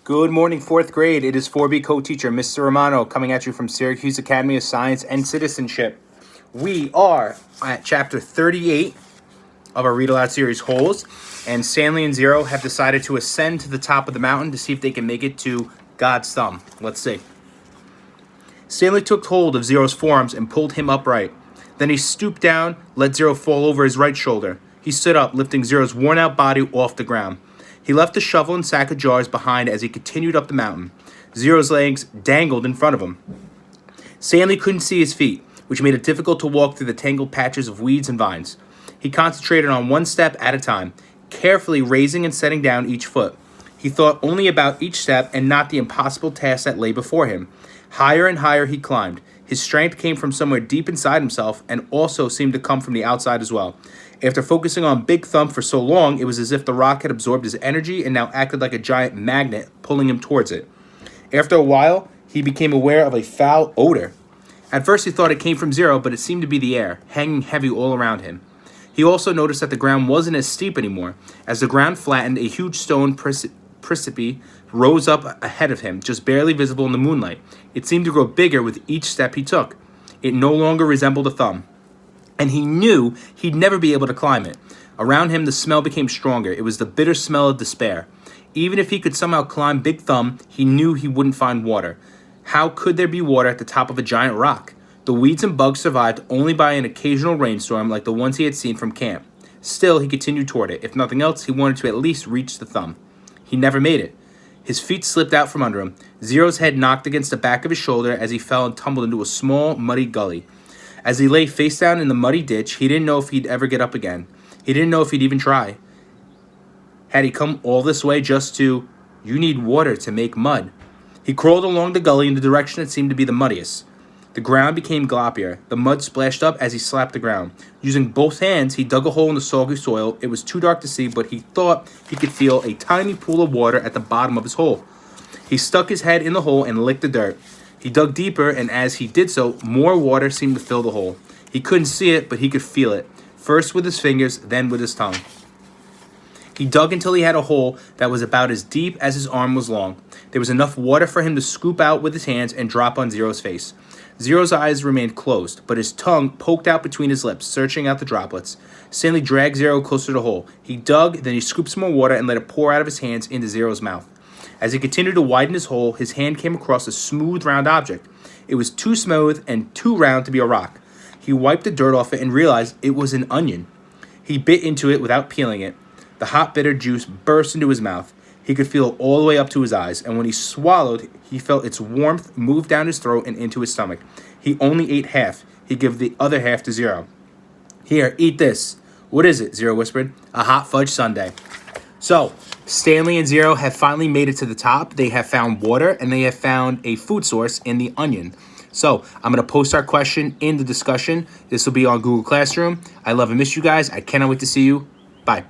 Good morning, fourth grade. It is 4B co-teacher, Mr. Romano, coming at you from Syracuse Academy of Science and Citizenship. We are at chapter 38 of our Read Aloud series, Holes, and Stanley and Zero have decided to ascend to the top of the mountain to see if they can make it to God's thumb. Let's see. Stanley took hold of Zero's forearms and pulled him upright. Then he stooped down, let Zero fall over his right shoulder. He stood up, lifting Zero's worn-out body off the ground. He left the shovel and sack of jars behind as he continued up the mountain. Zero's legs dangled in front of him. Stanley couldn't see his feet, which made it difficult to walk through the tangled patches of weeds and vines. He concentrated on one step at a time, carefully raising and setting down each foot. He thought only about each step and not the impossible task that lay before him. Higher and higher he climbed. His strength came from somewhere deep inside himself and also seemed to come from the outside as well. After focusing on Big Thumb for so long, it was as if the rock had absorbed his energy and now acted like a giant magnet, pulling him towards it. After a while, he became aware of a foul odor. At first he thought it came from Zero, but it seemed to be the air, hanging heavy all around him. He also noticed that the ground wasn't as steep anymore. As the ground flattened, a huge stone precipice rose up ahead of him, just barely visible in the moonlight. It seemed to grow bigger with each step he took. It no longer resembled a thumb, and he knew he'd never be able to climb it. Around him, the smell became stronger. It was the bitter smell of despair. Even if he could somehow climb Big Thumb, he knew he wouldn't find water. How could there be water at the top of a giant rock? The weeds and bugs survived only by an occasional rainstorm like the ones he had seen from camp. Still, he continued toward it. If nothing else, he wanted to at least reach the thumb. He never made it. His feet slipped out from under him. Zero's head knocked against the back of his shoulder as he fell and tumbled into a small, muddy gully. As he lay face down in the muddy ditch, he didn't know if he'd ever get up again. He didn't know if he'd even try. Had he come all this way just to, you need water to make mud? He crawled along the gully in the direction that seemed to be the muddiest. The ground became gloppier. The mud splashed up as he slapped the ground. Using both hands, he dug a hole in the soggy soil. It was too dark to see, but he thought he could feel a tiny pool of water at the bottom of his hole. He stuck his head in the hole and licked the dirt. He dug deeper, and as he did so, more water seemed to fill the hole. He couldn't see it, but he could feel it, first with his fingers, then with his tongue. He dug until he had a hole that was about as deep as his arm was long. There was enough water for him to scoop out with his hands and drop on Zero's face. Zero's eyes remained closed, but his tongue poked out between his lips, searching out the droplets. Stanley dragged Zero closer to the hole. He dug, then he scooped some more water and let it pour out of his hands into Zero's mouth. As he continued to widen his hole, his hand came across a smooth, round object. It was too smooth and too round to be a rock. He wiped the dirt off it and realized it was an onion. He bit into it without peeling it. The hot, bitter juice burst into his mouth. He could feel it all the way up to his eyes, and when he swallowed, he felt its warmth move down his throat and into his stomach. He only ate half. He gave the other half to Zero. Here, eat this. What is it? Zero whispered. A hot fudge sundae. So, Stanley and Zero have finally made it to the top. They have found water, and they have found a food source in the onion. So, I'm going to post our question in the discussion. This will be on Google Classroom. I love and miss you guys. I cannot wait to see you. Bye.